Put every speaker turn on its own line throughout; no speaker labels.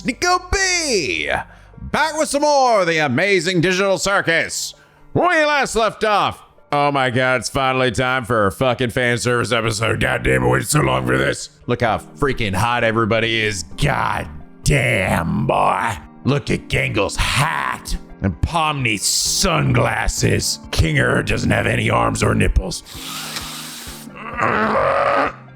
NicoB, back with some more of the Amazing Digital Circus. When we last left off, oh my god, it's finally time for a fucking fan service episode. God damn, I waited so long for this. Look how freaking hot everybody is. God damn, boy. Look at Gangle's hat and Pomni's sunglasses. Kinger doesn't have any arms or nipples.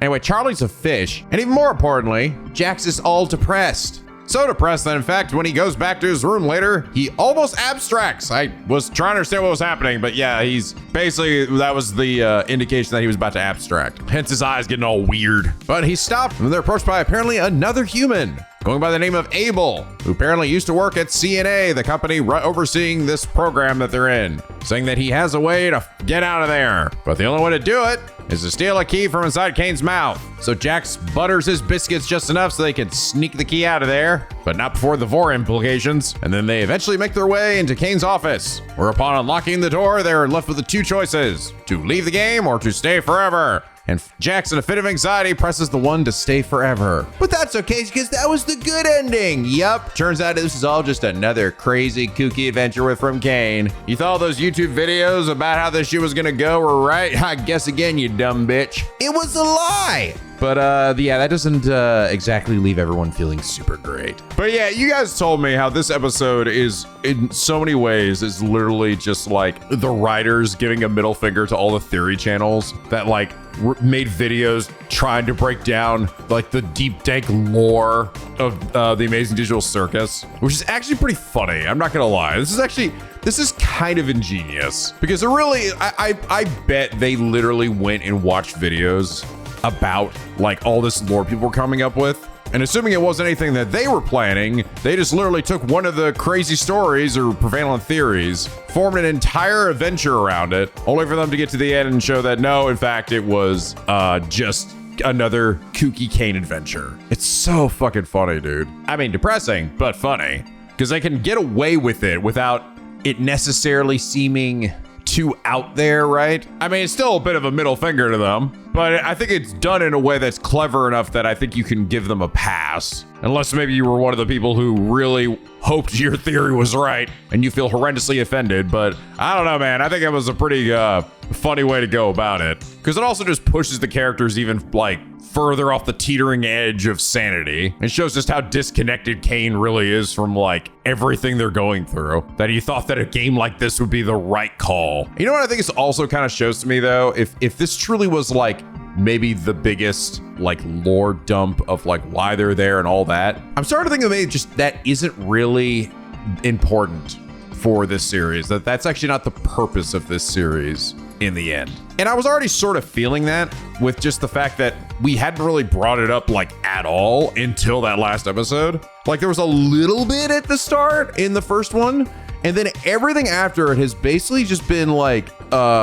Anyway, Charlie's a fish, and even more importantly, Jax is all depressed. So depressed that in fact, when he goes back to his room later, he almost abstracts. I was trying to understand what was happening, but yeah, he's basically, that was the indication that he was about to abstract. Hence his eyes getting all weird. But he stopped when they're approached by apparently another human, going by the name of Abel, who apparently used to work at CNA, the company overseeing this program that they're in, saying that he has a way to get out of there. But the only way to do it is to steal a key from inside Caine's mouth. So Jax butters his biscuits just enough so they can sneak the key out of there, but not before the Vor implications. And then they eventually make their way into Caine's office, where upon unlocking the door, they're left with the two choices: to leave the game or to stay forever. And Jax, in a fit of anxiety, presses the one to stay forever. But that's okay, because that was the good ending. Yup, turns out this is all just another crazy, kooky adventure from Caine. You thought all those YouTube videos about how this shit was gonna go were right? I guess again, you dumb bitch. It was a lie. But yeah, that doesn't exactly leave everyone feeling super great. But yeah, you guys told me how this episode is, in so many ways, is literally just like the writers giving a middle finger to all the theory channels that like made videos trying to break down like the deep dank lore of the Amazing Digital Circus, which is actually pretty funny. I'm not gonna lie. This is kind of ingenious because it really, I bet they literally went and watched videos about like all this lore people were coming up with, and assuming it wasn't anything that they were planning, they just literally took one of the crazy stories or prevalent theories, formed an entire adventure around it, only for them to get to the end and show that no, in fact, it was just another kooky Caine adventure. It's so fucking funny, dude. I mean, depressing, but funny, because they can get away with it without it necessarily seeming too out there, right? I mean, it's still a bit of a middle finger to them, but I think it's done in a way that's clever enough that I think you can give them a pass. Unless maybe you were one of the people who really hoped your theory was right and you feel horrendously offended, but I don't know, man. I think it was a pretty funny way to go about it, because it also just pushes the characters even like further off the teetering edge of sanity. It shows just how disconnected Caine really is from like everything they're going through, that he thought that a game like this would be the right call. You know what I think this also kind of shows to me though? If this truly was like maybe the biggest like lore dump of like why they're there and all that, I'm starting to think that maybe just that isn't really important for this series, that's actually not the purpose of this series in the end. And I was already sort of feeling that with just the fact that we hadn't really brought it up like at all until that last episode. Like there was a little bit at the start in the first one, and then everything after it has basically just been like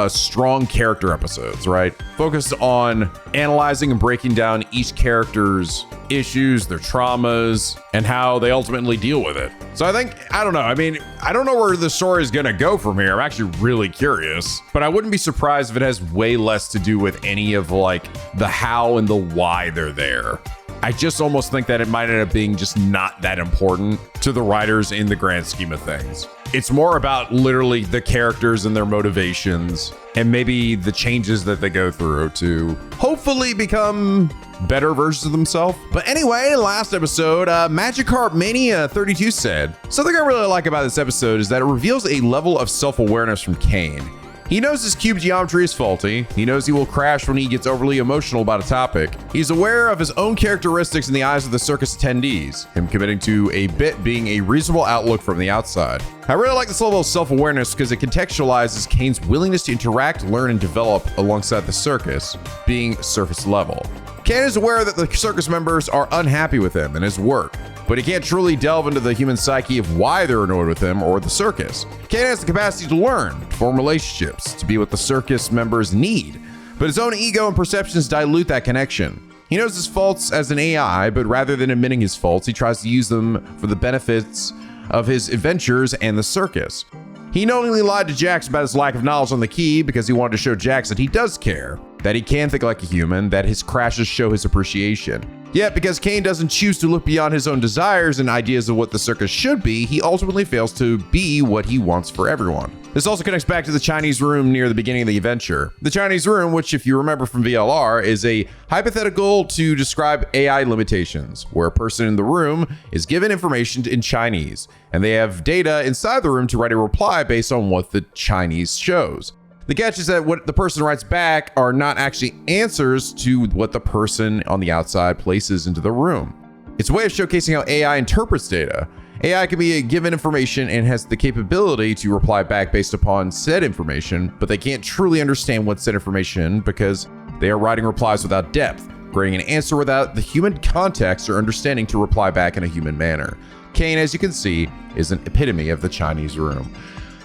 strong character episodes, right? Focused on analyzing and breaking down each character's issues, their traumas, and how they ultimately deal with it. So I think, I don't know. I mean, I don't know where the story is gonna go from here. I'm actually really curious, but I wouldn't be surprised if it has way less to do with any of like the how and the why they're there. I just almost think that it might end up being just not that important to the writers in the grand scheme of things. It's more about literally the characters and their motivations and maybe the changes that they go through to hopefully become better versions of themselves. But anyway, last episode, Magikarp Mania 32 said, something I really like about this episode is that it reveals a level of self-awareness from Caine. He knows his cube geometry is faulty. He knows he will crash when he gets overly emotional about a topic. He's aware of his own characteristics in the eyes of the circus attendees, him committing to a bit being a reasonable outlook from the outside. I really like this level of self-awareness because it contextualizes Caine's willingness to interact, learn, and develop alongside the circus, being surface level. Caine is aware that the circus members are unhappy with him and his work, but he can't truly delve into the human psyche of why they're annoyed with him or the circus. Caine has the capacity to learn, to form relationships, to be what the circus members need, but his own ego and perceptions dilute that connection. He knows his faults as an AI, but rather than admitting his faults, he tries to use them for the benefits of his adventures and the circus. He knowingly lied to Jax about his lack of knowledge on the key because he wanted to show Jax that he does care, that he can think like a human, that his crashes show his appreciation. Yet, because Caine doesn't choose to look beyond his own desires and ideas of what the circus should be, he ultimately fails to be what he wants for everyone. This also connects back to the Chinese room near the beginning of the adventure. The Chinese room, which if you remember from VLR, is a hypothetical to describe AI limitations, where a person in the room is given information in Chinese, and they have data inside the room to write a reply based on what the Chinese shows. The catch is that what the person writes back are not actually answers to what the person on the outside places into the room. It's a way of showcasing how AI interprets data. AI can be given information and has the capability to reply back based upon said information, but they can't truly understand what's said information because they are writing replies without depth, creating an answer without the human context or understanding to reply back in a human manner. Caine, as you can see, is an epitome of the Chinese room.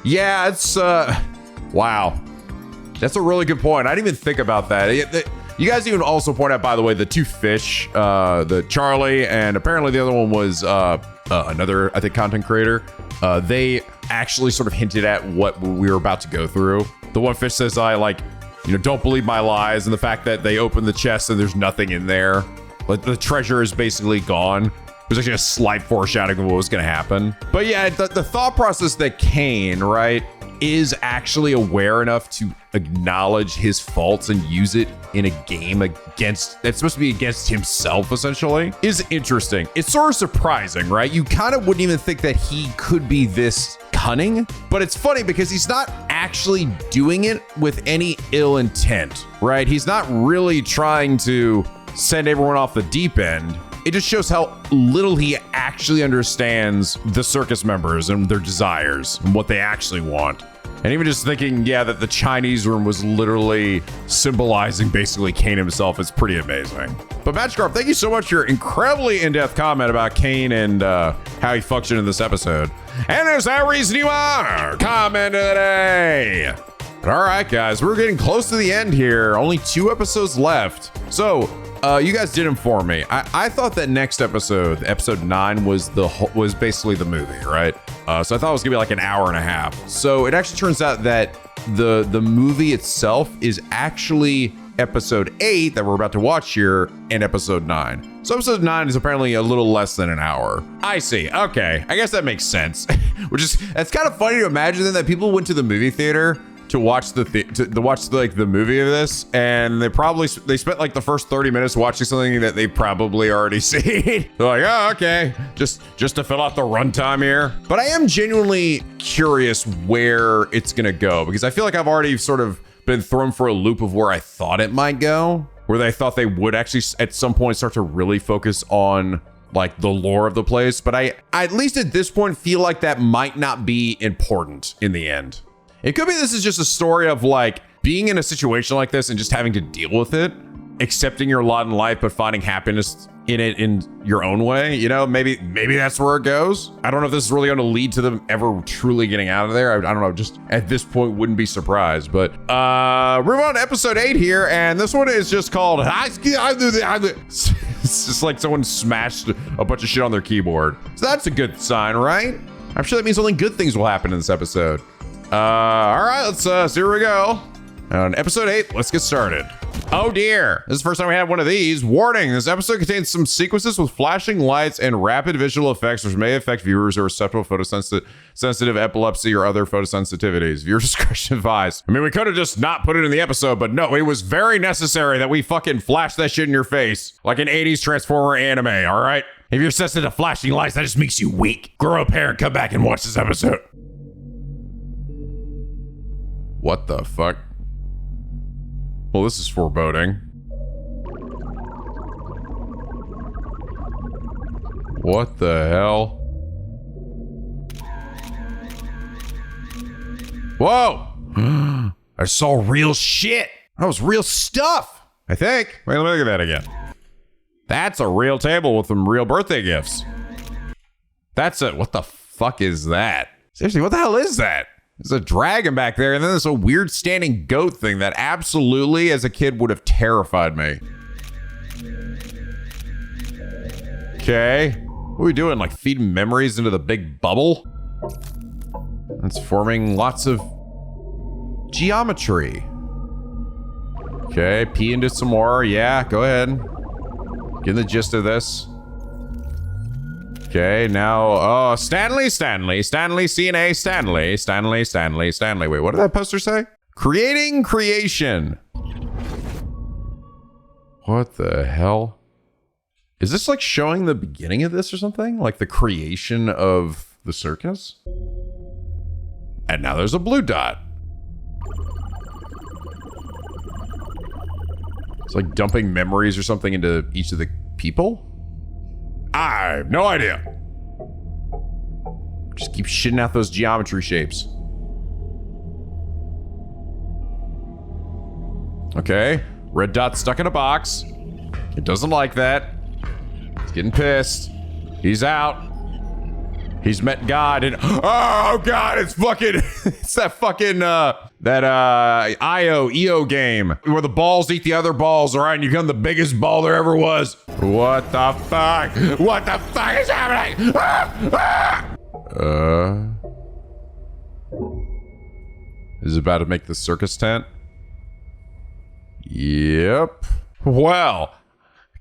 Yeah, it's, wow. That's a really good point. I didn't even think about that. You guys even also point out, by the way, the two fish, the Charlie, and apparently the other one was another, I think, content creator. They actually sort of hinted at what we were about to go through. The one fish says, don't believe my lies, and the fact that they open the chest and there's nothing in there. Like, the treasure is basically gone. It was actually a slight foreshadowing of what was going to happen. But yeah, the thought process that Caine, right, is actually aware enough to acknowledge his faults and use it in a game that's supposed to be against himself, essentially, is interesting. It's sort of surprising, right? You kind of wouldn't even think that he could be this cunning, but it's funny because he's not actually doing it with any ill intent, right? He's not really trying to send everyone off the deep end. It just shows how little he actually understands the circus members and their desires and what they actually want. And even just thinking, yeah, that the Chinese room was literally symbolizing basically Caine himself is pretty amazing. But Magikarp, thank you so much for your incredibly in-depth comment about Caine and how he functioned in this episode. And there's that reason you are comment of the day. But all right, guys, we're getting close to the end here. Only 2 episodes left. So you guys did inform me. I thought that next episode, episode 9, was basically the movie, right? So I thought it was gonna be like an hour and a half. So it actually turns out that the movie itself is actually episode 8 that we're about to watch here and episode 9. So episode 9 is apparently a little less than an hour. I see. Okay, I guess that makes sense. That's kind of funny to imagine then that people went to the movie theater to watch the movie of this, and they spent like the first 30 minutes watching something that they probably already seen. They're like, oh, okay, just to fill out the runtime here. But I am genuinely curious where it's gonna go, because I feel like I've already sort of been thrown for a loop of where I thought it might go, where they thought they would actually at some point start to really focus on like the lore of the place. But I at least at this point feel like that might not be important in the end. It could be this is just a story of like being in a situation like this and just having to deal with it, accepting your lot in life, but finding happiness in it in your own way. You know, maybe that's where it goes. I don't know if this is really going to lead to them ever truly getting out of there. I don't know. Just at this point, wouldn't be surprised. But we're on episode 8 here, and this one is just called. It's just like someone smashed a bunch of shit on their keyboard. So that's a good sign, right? I'm sure that means only good things will happen in this episode. All right, let's see where we go. On episode 8, let's get started. Oh dear, this is the first time we have one of these. Warning, this episode contains some sequences with flashing lights and rapid visual effects which may affect viewers who are susceptible to photosensitive epilepsy or other photosensitivities. Viewer discretion advised. I mean, we could have just not put it in the episode, but no, it was very necessary that we fucking flash that shit in your face like an 80s Transformer anime, all right? If you're sensitive to flashing lights, that just makes you weak. Grow up here and come back and watch this episode. What the fuck? Well, this is foreboding. What the hell? Whoa! I saw real shit. That was real stuff, I think. Wait, let me look at that again. That's a real table with some real birthday gifts. That's it. What the fuck is that? Seriously, what the hell is that? There's a dragon back there, and then there's a weird standing goat thing that absolutely, as a kid, would have terrified me. Okay. What are we doing? Like feeding memories into the big bubble? It's forming lots of geometry. Okay, pee into some more. Yeah, go ahead. Getting the gist of this. Okay, now, Stanley, CNA, Stanley. Wait, what did that poster say? Creating creation. What the hell? Is this like showing the beginning of this or something? Like the creation of the circus? And now there's a blue dot. It's like dumping memories or something into each of the people? I have no idea. Just keep shitting out those geometry shapes. Okay, red dot stuck in a box. It doesn't like that. It's getting pissed. He's out. He's met God and oh God, it's fucking it's that fucking EO game where the balls eat the other balls, all right, and you become the biggest ball there ever was. What the fuck? What the fuck is happening? Is it about to make the circus tent? Yep. Well,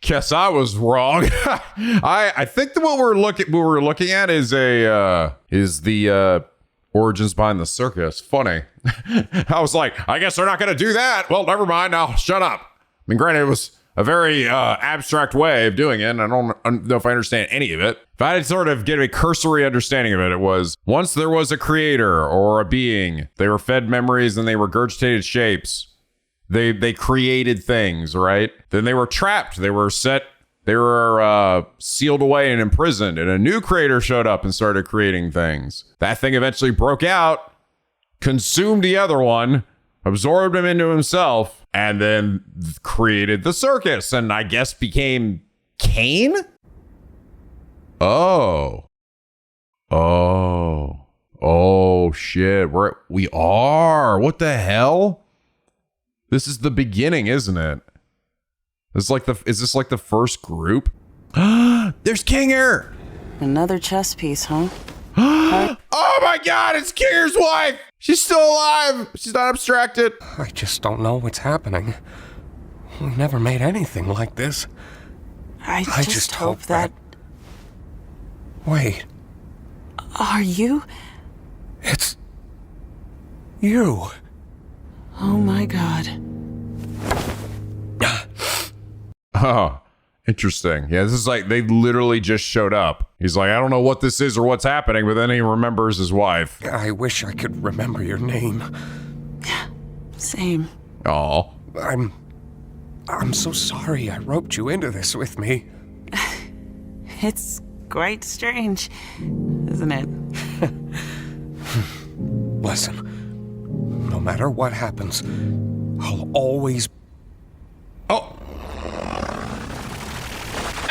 guess I was wrong. I think that what we're looking at is the origins behind the circus. Funny. I was like, I guess they're not gonna do that. Well, never mind. Now shut up. I mean, granted, it was a very abstract way of doing it, and I don't know if I understand any of it. If I had sort of get a cursory understanding of it, it was once there was a creator or a being, they were fed memories and they regurgitated shapes. They created things, right? Then they were trapped. They were sealed away and imprisoned. And a new creator showed up and started creating things. That thing eventually broke out, consumed the other one, absorbed him into himself, and then created the circus. And I guess became Caine? Oh, shit. We are. What the hell? This is the beginning, isn't it? Is this like the first group? There's Kinger!
Another chess piece, huh?
Oh my God, it's Kinger's wife! She's still alive! She's not abstracted.
I just don't know what's happening. We never made anything like this.
I just hope that...
Wait.
Are you?
It's... you.
Oh my God.
Oh, interesting. Yeah, this is like they literally just showed up. He's like, I don't know what this is or what's happening, but then he remembers his wife.
I wish I could remember your name.
Same.
Aw.
I'm so sorry I roped you into this with me.
It's quite strange, isn't it?
Listen, no matter what happens, I'll always...
Oh!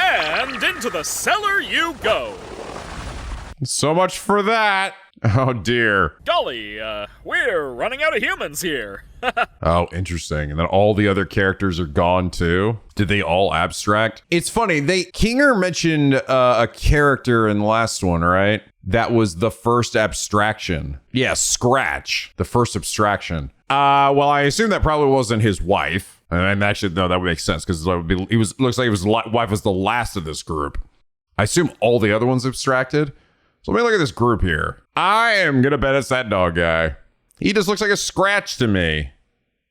And into the cellar you go.
So much for that. Oh dear.
Golly, we're running out of humans here.
Oh, interesting. And then all the other characters are gone too. Did they all abstract? It's funny. Kinger mentioned a character in the last one, right? That was the first abstraction. Yeah, Scratch, the first abstraction. Well, I assume that probably wasn't his wife. And that would make sense because looks like his wife was the last of this group. I assume all the other ones abstracted. So let me look at this group here. I am gonna bet it's that dog guy. He just looks like a Scratch to me.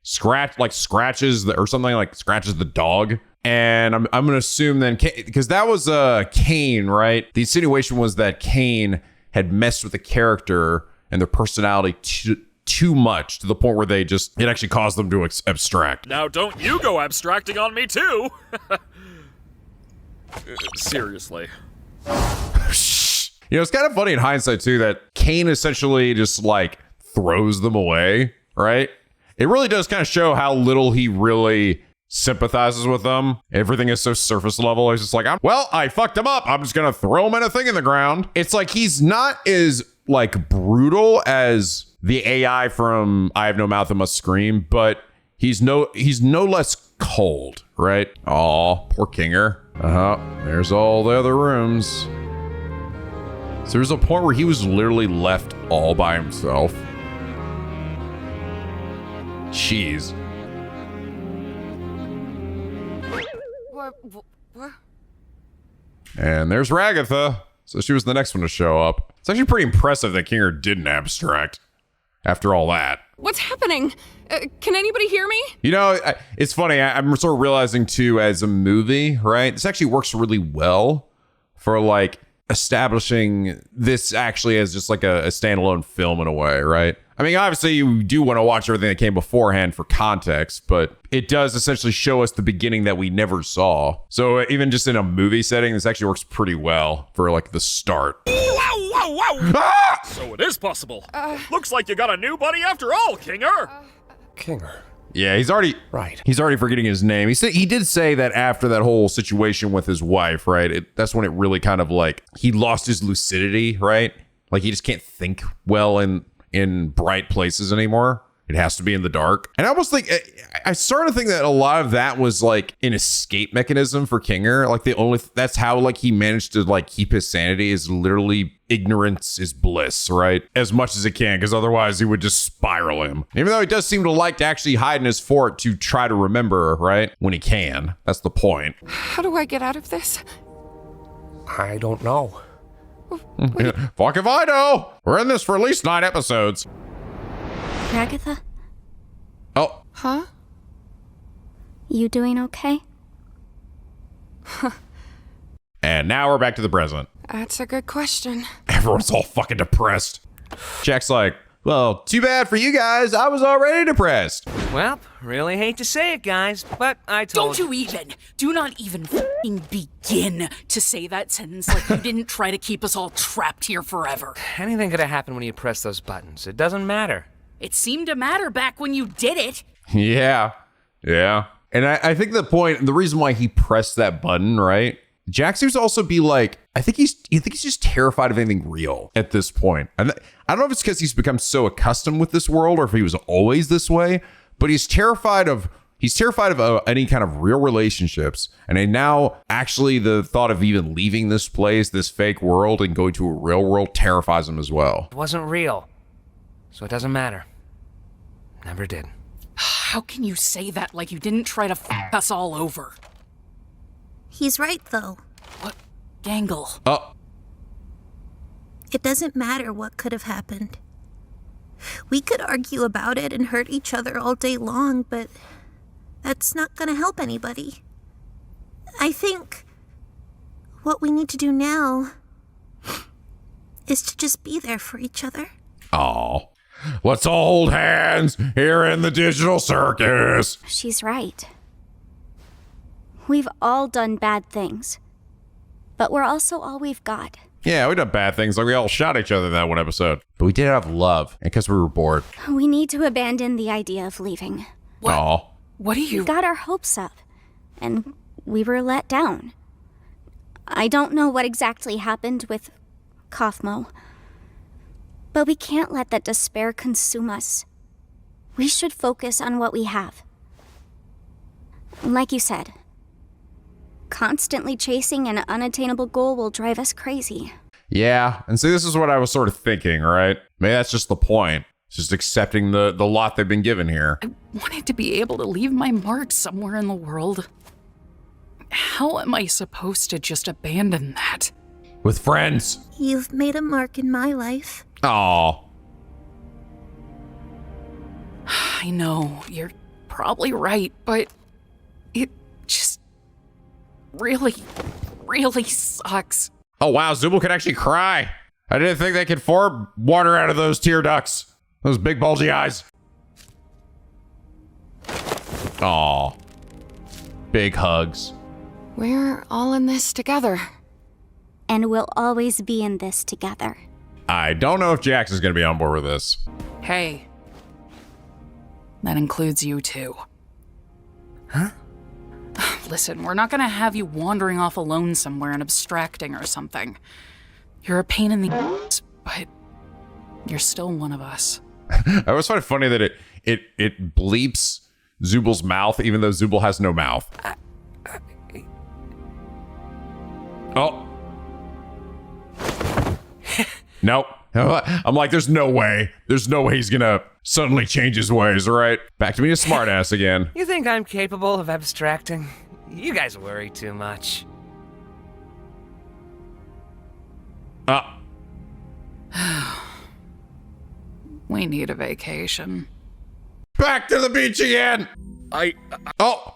Scratches the dog. And I'm gonna assume then, because that was Caine, right? The insinuation was that Caine had messed with the character and their personality too much to the point where it actually caused them to abstract.
Now don't you go abstracting on me too. Seriously.
You know, it's kind of funny in hindsight too that Caine essentially just like throws them away, right? It really does kind of show how little he really sympathizes with them. Everything is so surface level. He's just like, I fucked him up. I'm just gonna throw him in a thing in the ground. It's like he's not as like brutal as the AI from I Have No Mouth and Must Scream, but he's no less cold, right? Aw, poor Kinger. There's all the other rooms. So there's a point where he was literally left all by himself. Jeez. And there's Ragatha. So she was the next one to show up. It's actually pretty impressive that Kinger didn't abstract after all that.
What's happening? Can anybody hear me?
You know, it's funny. I'm sort of realizing too, as a movie, right? This actually works really well for like establishing this actually as just like a standalone film in a way, right? I mean, obviously you do want to watch everything that came beforehand for context, but it does essentially show us the beginning that we never saw. So even just in a movie setting, this actually works pretty well for like the start.
Wow!
Ah!
So it is possible. Looks like you got a new buddy after all, Kinger.
Kinger.
Yeah, he's already forgetting his name. He did say that after that whole situation with his wife, right? That's when it really kind of like he lost his lucidity, right? Like he just can't think well in bright places anymore. It has to be in the dark. And I almost think I started to think that a lot of that was like an escape mechanism for Kinger. Like that's how like he managed to like keep his sanity, is literally ignorance is bliss, right? As much as it can, because otherwise he would just spiral him. Even though he does seem to like to actually hide in his fort to try to remember, right? When he can. That's the point.
How do I get out of this?
I don't know.
Fuck if I know. We're in this for at least 9 episodes.
Ragatha?
Oh.
Huh?
You doing okay?
And now we're back to the present.
That's a good question.
Everyone's all fucking depressed. Jack's like, well, too bad for you guys. I was already depressed.
Well, really hate to say it, guys, but I told
Don't you even. Do not even f***ing begin to say that sentence like you didn't try to keep us all trapped here forever.
Anything could have happened when you press those buttons. It doesn't matter.
It seemed to matter back when you did it.
Yeah. And I think the reason why he pressed that button, right? Jack seems to also be like, I think he's just terrified of anything real at this point. And I don't know if it's because he's become so accustomed with this world or if he was always this way, but he's terrified of any kind of real relationships. And now actually the thought of even leaving this place, this fake world, and going to a real world terrifies him as well.
It wasn't real, so it doesn't matter. Never did.
How can you say that like you didn't try to f*** us all over?
He's right, though.
What? Gangle.
Oh.
It doesn't matter what could have happened. We could argue about it and hurt each other all day long, but that's not gonna help anybody. I think what we need to do now is to just be there for each other.
Oh. Let's all hold hands here in the digital circus.
She's right. We've all done bad things, but we're also all we've got.
Yeah, we done bad things, like we all shot each other in that one episode. But we did have love, and because we were bored.
We need to abandon the idea of leaving.
What?
Aw.
What are you...
We got our hopes up, and we were let down. I don't know what exactly happened with Kathmo, but we can't let that despair consume us. We should focus on what we have. Like you said, constantly chasing an unattainable goal will drive us crazy.
Yeah, and see, this is what I was sort of thinking, right? Maybe that's just the point. It's just accepting the lot they've been given here.
I wanted to be able to leave my mark somewhere in the world. How am I supposed to just abandon that?
With friends.
You've made a mark in my life.
Aw.
I know, you're probably right, but it just really sucks.
Oh, wow, Zubul could actually cry. I didn't think they could form water out of those tear ducts. Those big bulgy eyes. Aw. Big hugs.
We're all in this together.
And we'll always be in this together.
I don't know if Jax is going to be on board with this.
Hey. That includes you too.
Huh?
Listen, we're not gonna have you wandering off alone somewhere and abstracting or something. You're a pain in the ass, but you're still one of us.
I always find it funny that it bleeps Zubul's mouth, even though Zubul has no mouth. Oh. Nope. I'm like, there's no way. There's no way he's gonna suddenly change his ways, right? Back to being a smartass again.
You think I'm capable of abstracting? You guys worry too much.
We need a vacation.
Back to the beach again. Oh,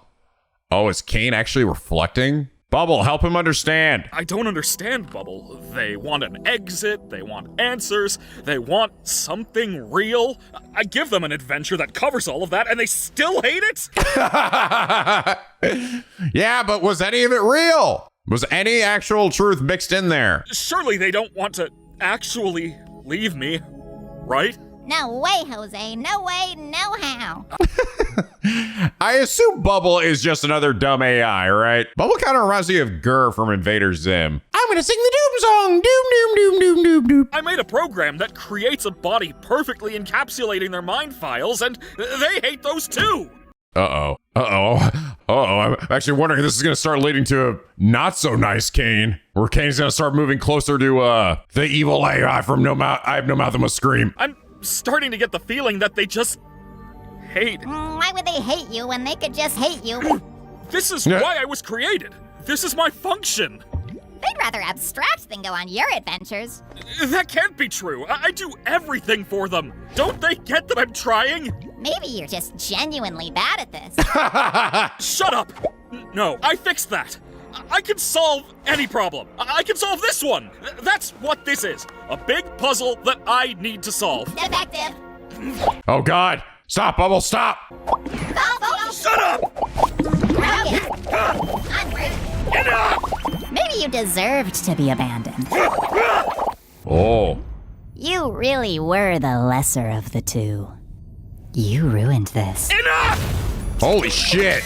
is Caine actually reflecting? Bubble, help him understand.
I don't understand, Bubble. They want an exit, they want answers, they want something real. I give them an adventure that covers all of that, and they still hate it?
Yeah, but was any of it real? Was any actual truth mixed in there?
Surely they don't want to actually leave me, right?
No way, Jose. No way, no how.
I assume Bubble is just another dumb AI, right? Bubble kind of reminds me of Gurr from Invader Zim. I'm gonna sing the Doom song. Doom, doom, doom, doom, doom, doom.
I made a program that creates a body perfectly encapsulating their mind files, and they hate those too.
Uh-oh. I'm actually wondering if this is gonna start leading to a not so nice Caine, where Caine's gonna start moving closer to the evil AI from No Mouth. I Have No Mouth and Must Scream.
I'm starting to get the feeling that they just hate.
Why would they hate you when they could just hate you?
This is why I was created. This is my function.
They'd rather abstract than go on your adventures.
That can't be true. I do everything for them. Don't they get that I'm trying?
Maybe you're just genuinely bad at this.
Shut up! No, I fixed that. I can solve any problem. I can solve this one. That's what this is. A big puzzle that I need to solve.
Defective.
Oh God! Stop, Bubble! Stop!
Shut up!
Maybe you deserved to be abandoned.
Oh.
You really were the lesser of the two. You ruined this.
Enough!
Holy shit!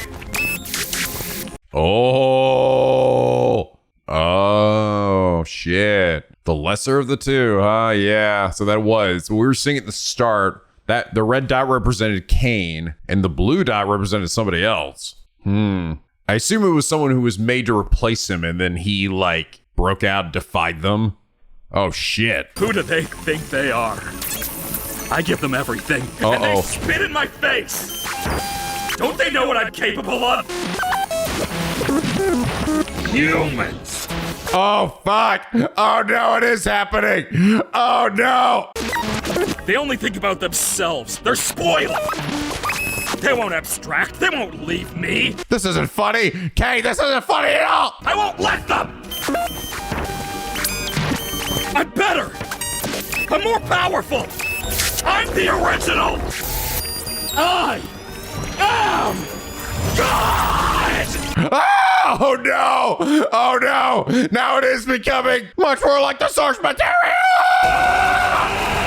Oh shit. The lesser of the two, huh? Yeah, so that was. We were seeing at the start that the red dot represented Caine and the blue dot represented somebody else. I assume it was someone who was made to replace him and then he, like, broke out and defied them. Oh shit.
Who do they think they are? I give them everything, and they spit in my face! Don't they know what I'm capable of? Humans!
Oh fuck! Oh no, it is happening! Oh no!
They only think about themselves. They're spoiled! They won't abstract. They won't leave me.
This isn't funny! Caine, this isn't funny at all!
I won't let them! I'm better! I'm more powerful! I'm the original! I am God!
Oh no! Oh no! Now it is becoming much more like the source material!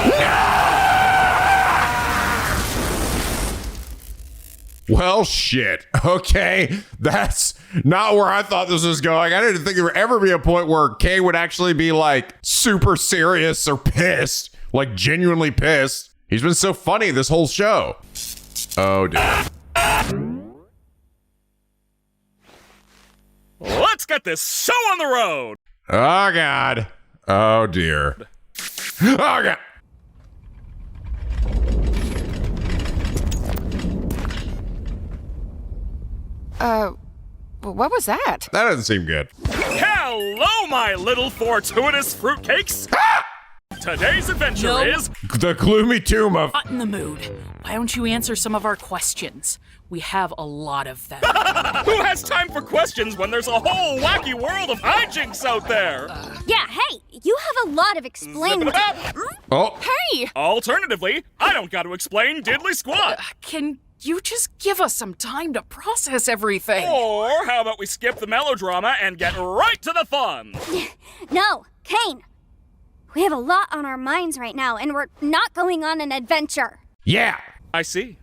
No! Well, shit. Okay, that's not where I thought this was going. I didn't think there would ever be a point where Caine would actually be like super serious or pissed, like genuinely pissed. He's been so funny this whole show. Oh, dear.
Let's get this show on the road!
Oh, God. Oh, dear. Oh, God.
What was that?
That doesn't seem good.
Hello, my little fortuitous fruitcakes! Today's adventure is...
The gloomy tomb of...
Not in the mood. Why don't you answer some of our questions? We have a lot of them.
Who has time for questions when there's a whole wacky world of hijinks out there?
Yeah, hey, you have a lot of explaining
Zip it up.
Oh.
Hey!
Alternatively, I don't got to explain diddly squat.
Can you just give us some time to process everything?
Or how about we skip the melodrama and get right to the fun?
No, Caine. We have a lot on our minds right now, and we're not going on an adventure.
Yeah.
I see.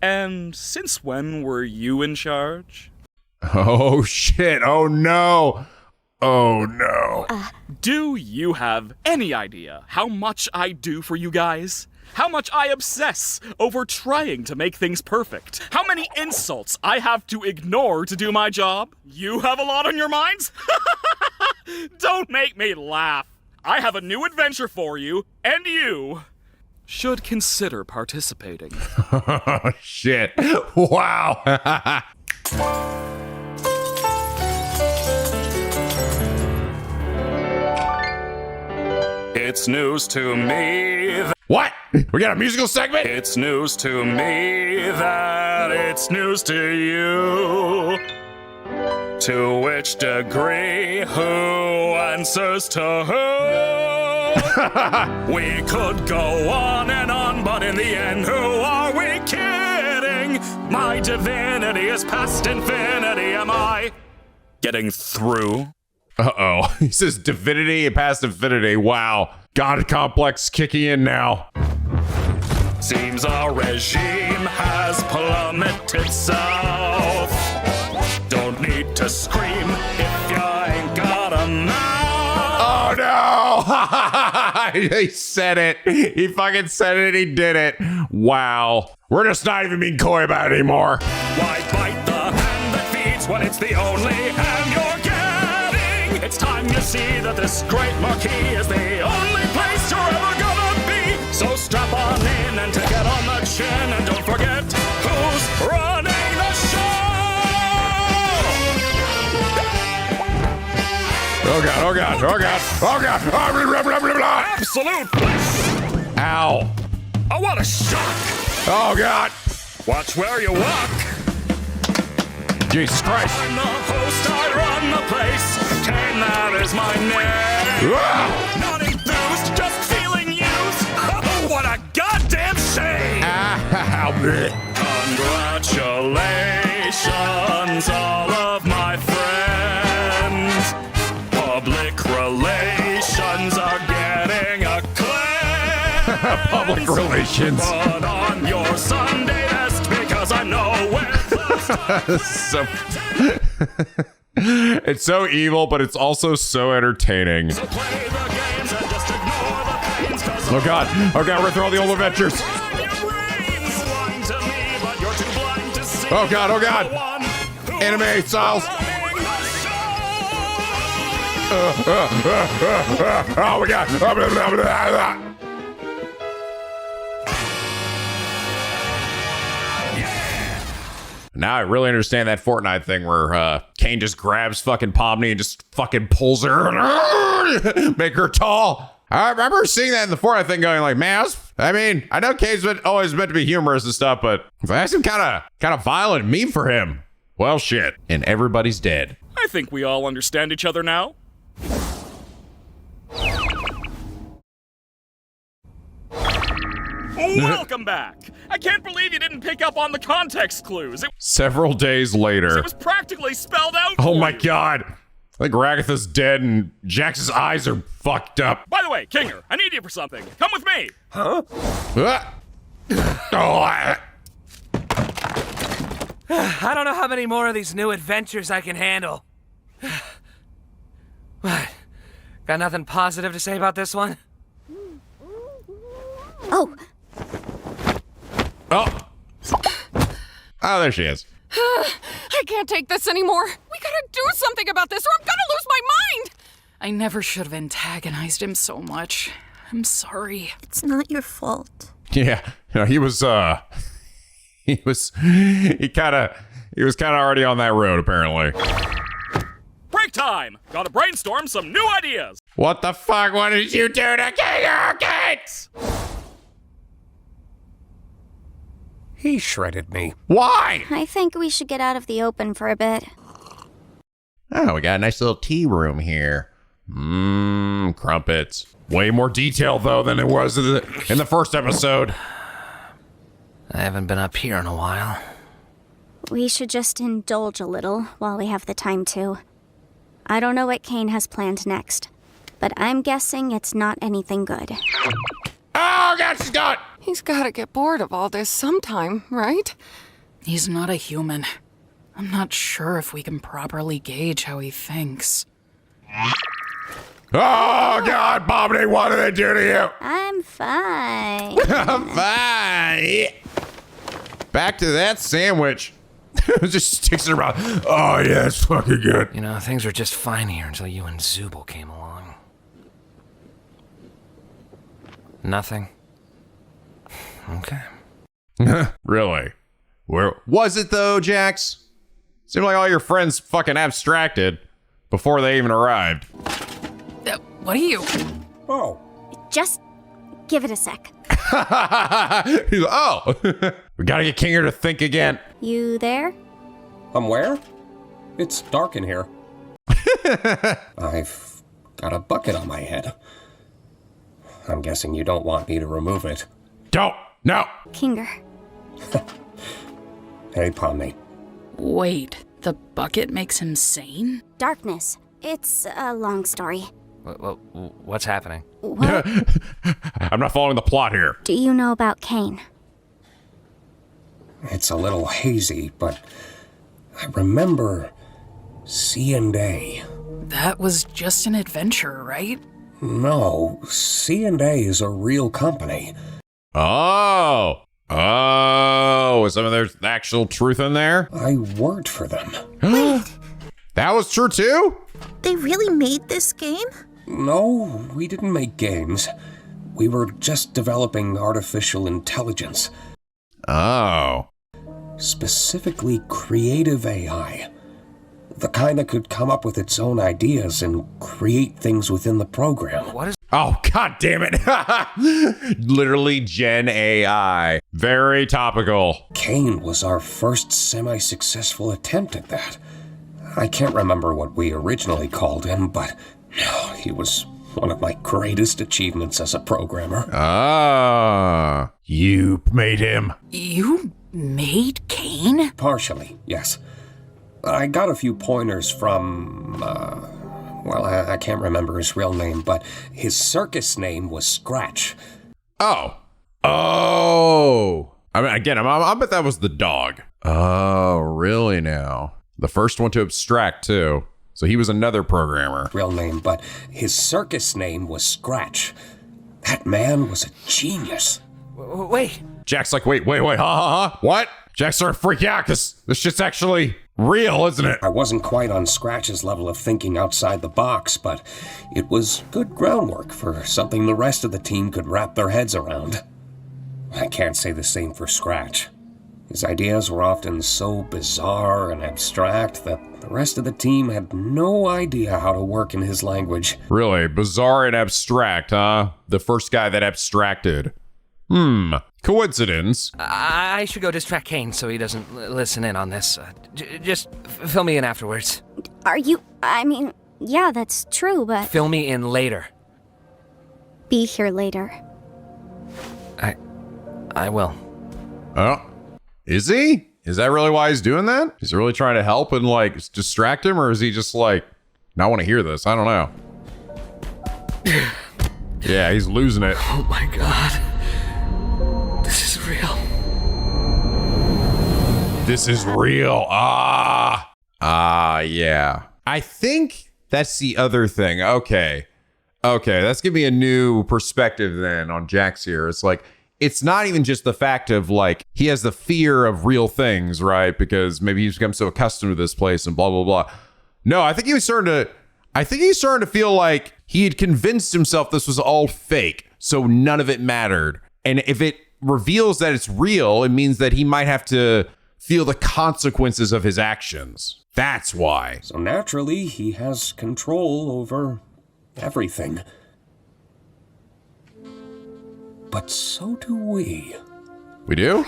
And since when were you in charge?
Oh, shit. Oh, no. Oh, no.
Do you have any idea how much I do for you guys? How much I obsess over trying to make things perfect? How many insults I have to ignore to do my job? You have a lot on your minds? Don't make me laugh. I have a new adventure for you, and you should consider participating.
Oh, shit. Wow.
It's news to me.
What? We got a musical segment?
It's news to me that it's news to you. To which degree, who answers to who? We could go on and on, but in the end, who are we kidding? My divinity is past infinity. Am I getting through?
Uh-oh. He says divinity and past infinity. Wow. God complex kicking in now.
Seems our regime has plummeted south. Don't need to scream if you ain't got a mouth.
Oh no! He said it. He fucking said it. He did it. Wow. We're just not even being coy about it anymore.
Why bite the hand that feeds when it's the only hand you're getting? It's time you see that this great marquee is the only place you're ever gonna be. So strap on in and take it on the chin, and don't forget who's running the show.
Oh god, oh god, oh god, oh god. Oh, blah, blah, blah, blah.
Absolute bliss.
Ow.
Oh, what a shock.
Oh god.
Watch where you walk.
Jesus Christ.
I'm the host, I run the place. Caine, that is my name.
Ah!
Not enthused, just feeling used. Oh, what a goddamn shame.
Ow.
Congratulations, all of my friends. Public relations are getting acclaimed.
Public relations.
Put on your Sunday best because I know where close
So it's so evil, but it's also so entertaining.
So play the games and just ignore the pains, 'cause
Oh god, we're through all the old adventures. Oh god, oh god. Anime styles. Oh my god. Now I really understand that Fortnite thing where Caine just grabs fucking Pomni and just fucking pulls her, make her tall. I remember seeing that in the Fortnite thing, going like, man, I know Caine's always meant to be humorous and stuff, but that seemed kind of violent and mean for him. Well, shit, and everybody's dead.
I think we all understand each other now. Welcome back. I can't believe you didn't pick up on the context clues.
Several days later.
It was practically spelled out.
Oh
for
my
you.
god. I think Ragatha's dead and Jax's eyes are fucked up.
By the way, Kinger, I need you for something. Come with me.
Huh?
I don't know how many more of these new adventures I can handle. What? Got nothing positive to say about this one?
Oh,
Oh, there she is.
I can't take this anymore. We gotta do something about this or I'm gonna lose my mind!
I never should have antagonized him so much. I'm sorry.
It's not your fault.
Yeah, he was kind of already on that road, apparently.
Break time. Gotta brainstorm some new ideas.
What the fuck? What did you do to Kinger Gates?
He shredded me.
Why?
I think we should get out of the open for a bit.
Oh, we got a nice little tea room here. Crumpets. Way more detail, though, than it was in the first episode.
I haven't been up here in a while.
We should just indulge a little while we have the time to. I don't know what Caine has planned next, but I'm guessing it's not anything good.
Oh, God, she's gone!
He's gotta get bored of all this sometime, right?
He's not a human. I'm not sure if we can properly gauge how he thinks.
Oh, God, Pomni, what did they do to you?
I'm fine.
Fine. Back to that sandwich. Just sticks it around. Oh, yeah, it's fucking good.
You know, things were just fine here until you and Zubul came along. Nothing? Okay.
Really? Where was it, though, Jax? Seemed like all your friends fucking abstracted before they even arrived.
What are you?
Oh,
Just give it a sec.
He's like, oh, we gotta get Kinger to think again.
You there?
I'm where? It's dark in here. I've got a bucket on my head. I'm guessing you don't want me to remove it.
Don't. No.
Kinger.
Hey, Pomni.
Wait, the bucket makes him sane?
Darkness. It's a long story.
What's happening?
What
I'm not following the plot here.
do you know about Caine?
It's a little hazy, but I remember C&A.
That was just an adventure, right?
No, C&A is a real company.
Oh. Oh, is some of there's actual truth in there?
I worked for them.
Wait,
That was true too?
they really made this game?
No, we didn't make games. We were just developing artificial intelligence.
Oh.
Specifically creative AI. The kind that could come up with its own ideas and create things within the program.
What is...
Oh, god damn it. Literally Gen AI. Very topical.
Caine was our first semi-successful attempt at that. I can't remember what we originally called him, but he was one of my greatest achievements as a programmer.
Ah. You made him.
You made Caine?
Partially, yes. I got a few pointers from, I can't remember his real name, but his circus name was Scratch.
Oh. Oh. I mean, again, I bet that was the dog. Oh, really now? The first one to abstract, too. So he was another programmer.
Real name, but his circus name was Scratch. That man was a genius.
Wait.
Jack's like, wait, what? Jack's starting to freak out because this shit's actually real, isn't it?
I wasn't quite on Scratch's level of thinking outside the box, but it was good groundwork for something the rest of the team could wrap their heads around. I can't say the same for Scratch. His ideas were often so bizarre and abstract that the rest of the team had no idea how to work in his language.
Really? Bizarre and abstract, huh? The first guy that abstracted. Coincidence.
I should go distract Caine so he doesn't listen in on this. Just fill me in afterwards.
Are you? I mean, yeah, that's true, but
Fill me in later.
be here later.
I will.
Oh. Is he? Is that really why he's doing that? Is he really trying to help and like distract him, or is he just like, not want to hear this? I don't know. Yeah, he's losing it.
Oh my god. This is real.
This is real. Yeah. I think that's the other thing. Okay, that's giving me a new perspective then on Jax here. It's like, it's not even just the fact of like, he has the fear of real things, right? Because maybe he's become so accustomed to this place and blah, blah, blah. No, I think he's starting to feel like he had convinced himself this was all fake. So none of it mattered. And if it reveals that it's real, it means that he might have to feel the consequences of his actions. That's why.
So naturally, he has control over everything. But so do we.
We do?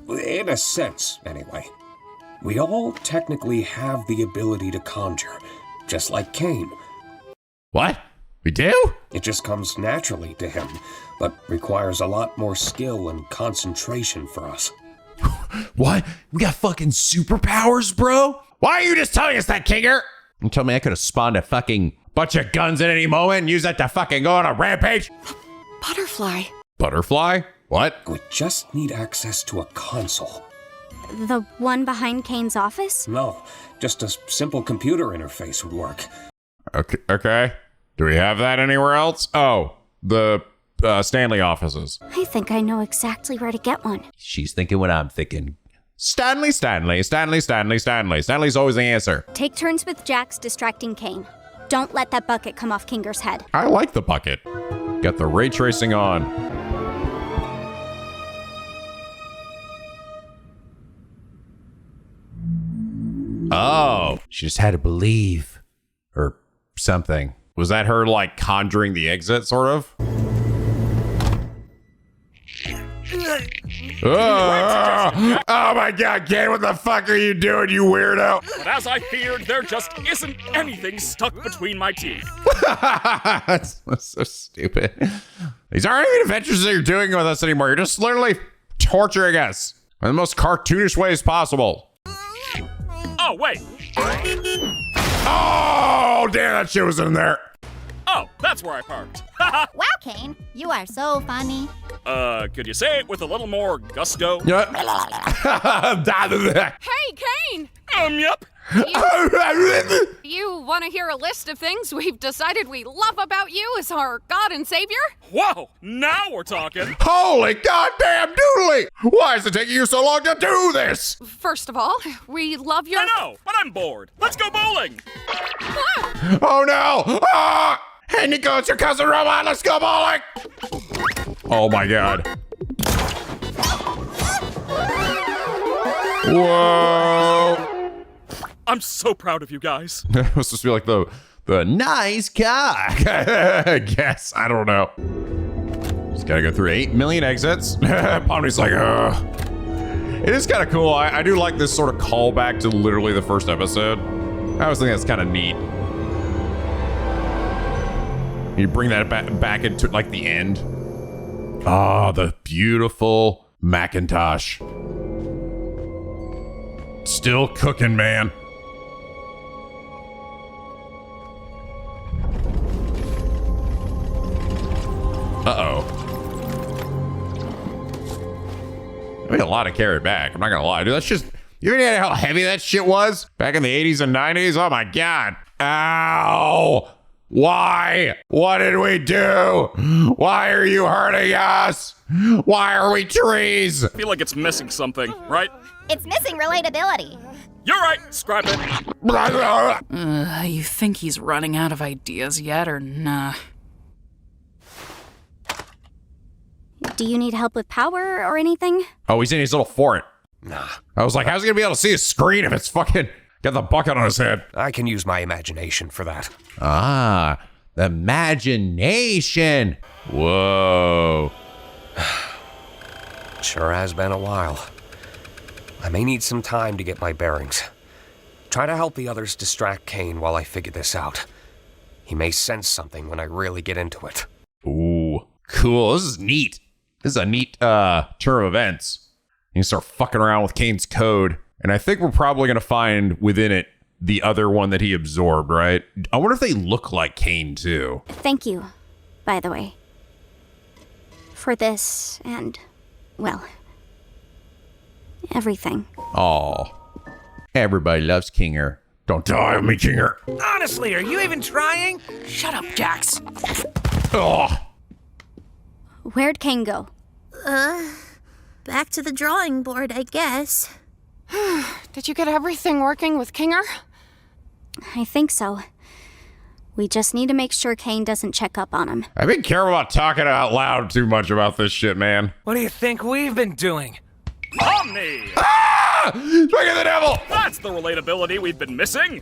In a sense, anyway. We all technically have the ability to conjure, just like Caine.
What? We do?
It just comes naturally to him, but requires a lot more skill and concentration for us.
What? We got fucking superpowers, bro? Why are you just telling us that, Kinger? You tell me I could have spawned a fucking bunch of guns at any moment and use that to fucking go on a rampage?
Butterfly.
Butterfly? What?
We just need access to a console.
The one behind Caine's office?
No, just a simple computer interface would work.
Okay. Do we have that anywhere else? Oh, the Stanley offices.
I think I know exactly where to get one.
She's thinking what I'm thinking. Stanley. Stanley's always the answer.
Take turns with Jax distracting Caine. Don't let that bucket come off Kinger's head.
I like the bucket. Got the ray tracing on. Oh, she just had to believe or something. Was that her like conjuring the exit sort of? Oh my god, Caine, what the fuck are you doing, you weirdo?
But as I feared, there just isn't anything stuck between my teeth.
That's so stupid. These aren't even adventures that you're doing with us anymore. You're just literally torturing us in the most cartoonish ways possible.
Oh, wait.
Oh, damn, that shit was in there.
Oh, that's where I parked.
Wow, Caine, you are so funny.
Could you say it with a little more gusto?
Yeah.
Hey, Caine!
Yep.
You want to hear a list of things we've decided we love about you as our God and Savior?
Whoa, now we're talking.
Holy goddamn doodly! Why is it taking you so long to do this?
First of all, we love your...
I know, but I'm bored. Let's go bowling.
Oh no! Ah! Hey Nico, it's your cousin Robot, let's go bowling! Oh my god. Whoa!
I'm so proud of you guys.
It was supposed to be like the nice cock. I guess. I don't know. Just gotta go through 8 million exits. Pomni's like, It is kind of cool. I do like this sort of callback to literally the first episode. I always think that's kind of neat. You bring that back into like the end. Ah, the beautiful Macintosh. Still cooking, man. Uh-oh. I mean, a lot of carried back. I'm not gonna lie, dude. That's just... You have any idea how heavy that shit was? Back in the 80s and 90s? Oh my god. Ow! Why? What did we do? Why are you hurting us? Why are we trees?
I feel like it's missing something, right?
It's missing relatability.
You're right, scrap it.
You think he's running out of ideas yet, or nah?
Do you need help with power or anything?
Oh, he's in his little fort.
Nah,
I was like, how's he gonna be able to see his screen if it's fucking got the bucket on his head?
I can use my imagination for that.
Ah, the imagination. Whoa.
Sure has been a while. I may need some time to get my bearings. Try to help the others distract Caine while I figure this out. He may sense something when I really get into it.
Ooh, cool. This is neat. This is a neat turn of events. You can start fucking around with Caine's code. And I think we're probably going to find within it the other one that he absorbed, right? I wonder if they look like Caine too.
Thank you, by the way. For this and, well, everything.
Oh, everybody loves Kinger. Don't die on me, Kinger.
Honestly, are you even trying?
Shut up, Jax.
Oh.
Where'd Caine go?
Back to the drawing board, I guess.
Did you get everything working with Kinger?
I think so. We just need to make sure Caine doesn't check up on him.
I've been careful about talking out loud too much about this shit, man.
What do you think we've been doing?
Omni!
Ah! Speak of the devil!
That's the relatability we've been missing.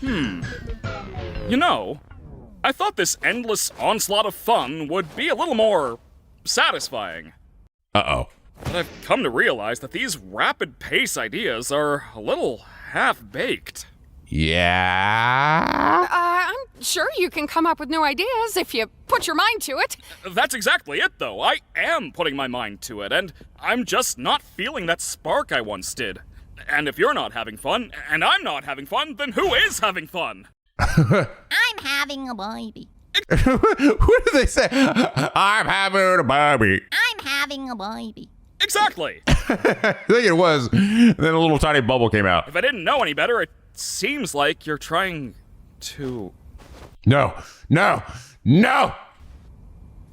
You know, I thought this endless onslaught of fun would be a little more satisfying.
Uh-oh.
But I've come to realize that these rapid pace ideas are a little half-baked.
Yeah?
I'm sure you can come up with new ideas if you put your mind to it.
That's exactly it, though. I am putting my mind to it, and I'm just not feeling that spark I once did. And if you're not having fun, and I'm not having fun, then who is having fun?
I'm having a baby.
What did they say? I'm having a baby.
I'm having a baby.
Exactly.
I think it was. And then a little tiny bubble came out.
If I didn't know any better, it seems like you're trying to...
No.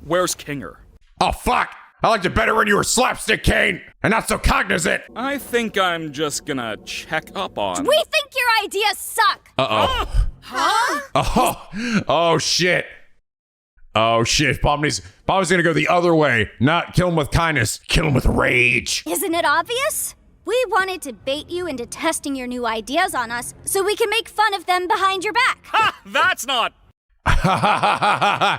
Where's Kinger?
Oh, fuck. I liked it better when you were slapstick, Caine, and not so cognizant.
I think I'm just gonna check up on...
We think your ideas suck!
Uh-oh.
Huh?
Oh, shit. Oh, shit. Pomni's gonna go the other way. Not kill him with kindness. Kill him with rage.
Isn't it obvious? We wanted to bait you into testing your new ideas on us so we can make fun of them behind your back.
Ha! That's not...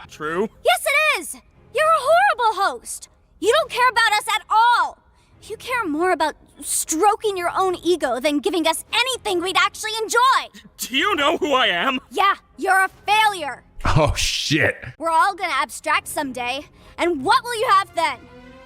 True?
Yes, it is! You're a horrible host. You don't care about us at all. You care more about stroking your own ego than giving us anything we'd actually enjoy.
Do you know who I am?
Yeah, you're a failure.
Oh, shit.
We're all gonna abstract someday, and what will you have then?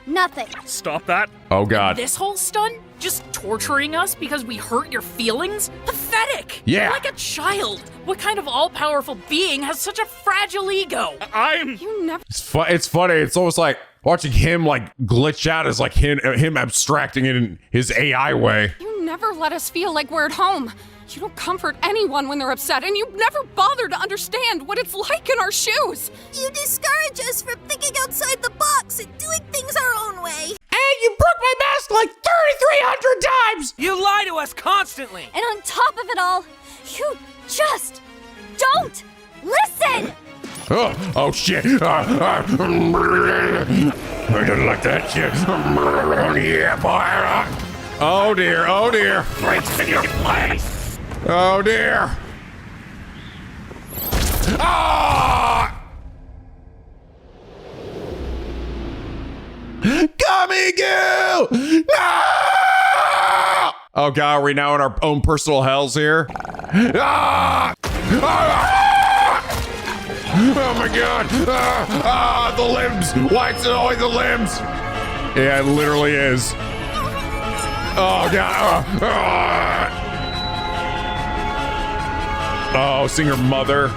Nothing.
Stop that.
Oh, God.
This whole stunt? Just torturing us because we hurt your feelings? Pathetic!
Yeah.
You're like a child. What kind of all-powerful being has such a fragile ego?
You
never...
It's funny. It's almost like watching him like glitch out is like him abstracting it in his AI way.
You never let us feel like we're at home. You don't comfort anyone when they're upset, and you never bother to understand what it's like in our shoes.
You discourage us from thinking outside the box and doing things our own way.
And you broke my mask like 3,300 times!
You lie to us constantly!
And on top of it all, you just don't listen!
Oh shit! I didn't like that shit. Yeah, boy. Oh dear, oh dear.
Right in your place.
Oh dear. Ah! Gummy goo! Ah! Oh god, are we now in our own personal hells here? Ah! Ah! Oh my god! The limbs! Why is it always the limbs? Yeah, it literally is. Oh god! Oh, seeing her mother.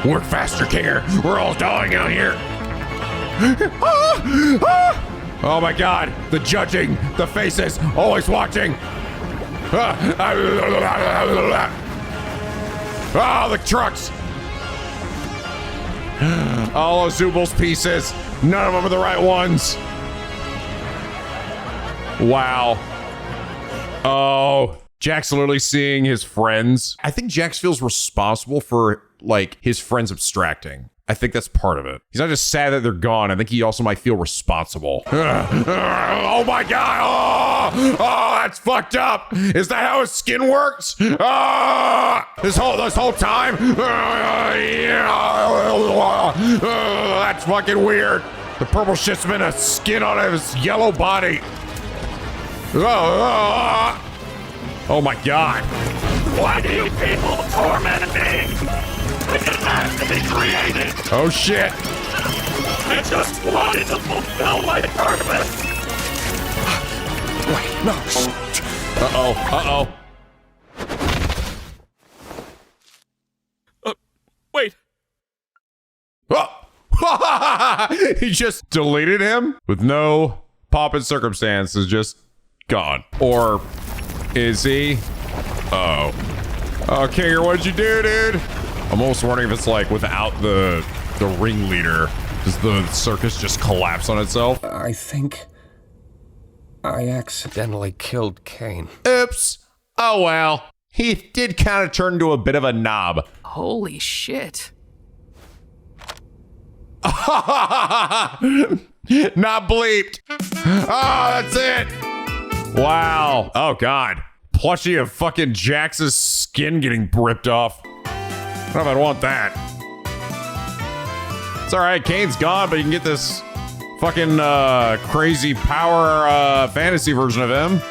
Work faster, Care. We're all dying out here. Oh my god, the judging, the faces, always watching. Oh, the trucks. All of Zubal's pieces, none of them are the right ones. Wow. Oh, Jack's literally seeing his friends. I think Jax feels responsible for like his friends abstracting. I think that's part of it. He's not just sad that they're gone. I think he also might feel responsible. Oh my god! Oh, that's fucked up. Is that how his skin works? This whole time? That's fucking weird. The purple shit's been a skin on his yellow body. Oh my god.
Why do you people torment me? I didn't have to be created.
Oh shit.
I just wanted to fulfill my purpose.
Wait, no. Uh-oh.
Wait.
Oh. He just deleted him with no pomp and circumstances, just gone. Or is he? Oh. Okay, what'd you do, dude? I'm almost wondering if it's like without the ringleader, does the circus just collapse on itself?
I think I accidentally killed Caine.
Oops. Oh well. He did kind of turn into a bit of a knob.
Holy shit.
Not bleeped. Oh, that's it. Wow. Oh god. Plushie of fucking Jax's skin getting ripped off. I don't know if I'd want that. It's alright, Caine's gone, but you can get this fucking crazy power fantasy version of him.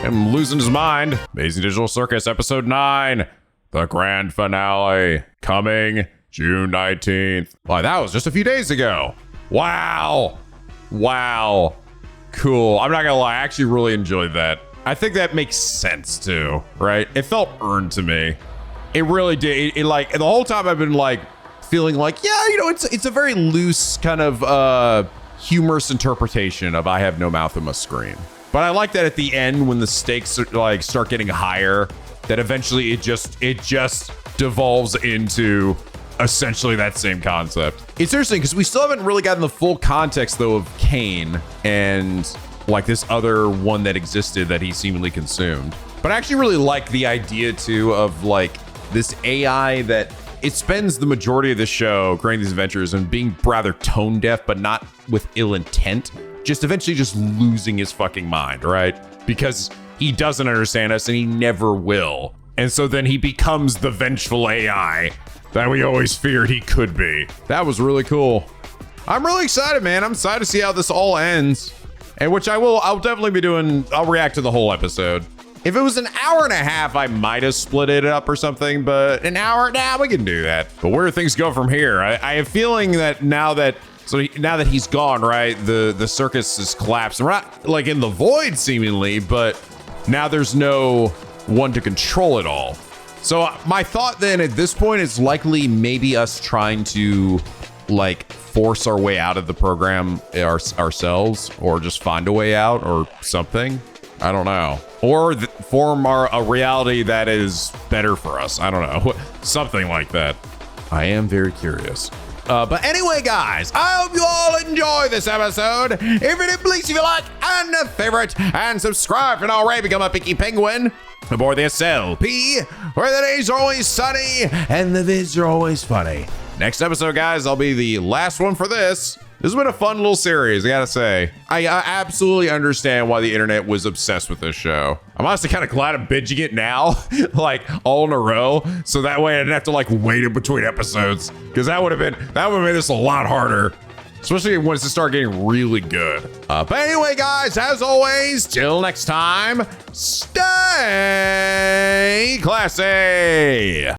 Him losing his mind. Amazing Digital Circus, episode 9. The grand finale. Coming June 19th. Wow, that was just a few days ago. Wow. Wow. Cool. I'm not gonna lie, I actually really enjoyed that. I think that makes sense too, right? It felt earned to me. It really did. It like the whole time I've been like feeling like, yeah, you know, it's a very loose kind of humorous interpretation of I have no mouth and must scream. But I like that at the end when the stakes like start getting higher, that eventually it just devolves into essentially that same concept. It's interesting because we still haven't really gotten the full context though of Caine and like this other one that existed that he seemingly consumed. But I actually really like the idea too of like this AI that it spends the majority of the show creating these adventures and being rather tone deaf, but not with ill intent, just eventually just losing his fucking mind, right? Because he doesn't understand us and he never will. And so then he becomes the vengeful AI that we always feared he could be. That was really cool. I'm really excited, man. I'm excited to see how this all ends. And which I'll definitely be doing. I'll react to the whole episode. If it was an hour and a half, I might have split it up or something, but an hour, nah, we can do that. But where do things go from here? I have a feeling that now that he's gone, right, the circus is collapsed. We're not like in the void seemingly, but now there's no one to control it all. So my thought then at this point is likely maybe us trying to like force our way out of the program ourselves, or just find a way out or something. I don't know. Or form a reality that is better for us. I don't know. Something like that. I am very curious. But anyway, guys, I hope you all enjoy this episode. If it did, please leave a like and a favorite and subscribe if you're not already. Become a picky penguin aboard the SLP, where the days are always sunny and the vids are always funny. Next episode, guys, I'll be the last one for this. This has been a fun little series, I gotta say. I absolutely understand why the internet was obsessed with this show. I'm honestly kind of glad I'm binging it now, like all in a row, so that way I didn't have to like wait in between episodes, because that would have made this a lot harder, especially once it started getting really good. But anyway, guys, as always, till next time, stay classy.